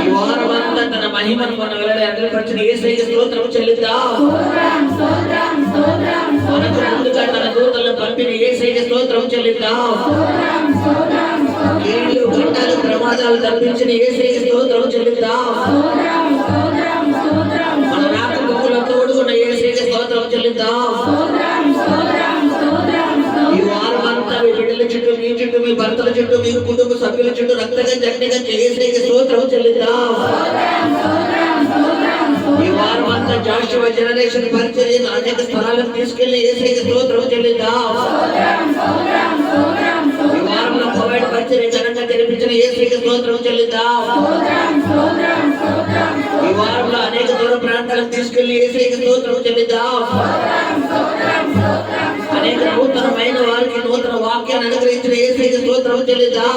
ఈ వారమంతా తన మహిమను మన వెల్లడి అగ్రపరిచిన యేసయ్యకి స్తోత్రం చెల్లిద్దాం. మనకు ముందుగా తన దూతలను పంపిన యేసయ్యకి స్తోత్రం చెల్లిద్దాం. కీళ్ళు గంటలు ప్రమాదాలు తప్పించిన యేసయ్యకి స్తోత్రం చెల్లిద్దాం. మన రాకపోకల తోడుకున్న యేసయ్యకి స్తోత్రం చెల్లిద్దాం. ఈ వారమంతా మీ బిడ్డల చుట్టూ, మీ చుట్టూ, మీ భర్తల చుట్టూ, మీ కుటుంబ సభ్యుల చుట్టూ రక్తంగా జగనగా యేసయ్యకి స్తోత్రం చెల్లిద్దాం. ఈ వారమంతా జాషువా జనరేషన్ పరిచర్యను అనేక స్థలాలకు తీసుకెళ్లి యేసయ్యకి స్తోత్రం చెల్లిద్దాం. ఈ వారంలో కోవిడ్ పరిచర్య ఘనంగా జరిపించిన యేసయ్యకి స్తోత్రం చెల్లిద్దాం. ఈ వారంలో అనేక దూర ప్రాంతాలకు తీసుకెళ్లి యేసయ్యకి స్తోత్రం చెల్లిద్దాం. అనేక నూతనమైన వారికి నూతన వాక్యాన్ని అనుగ్రహించిన యేసయ్యకి స్తోత్రం చెల్లిద్దాం.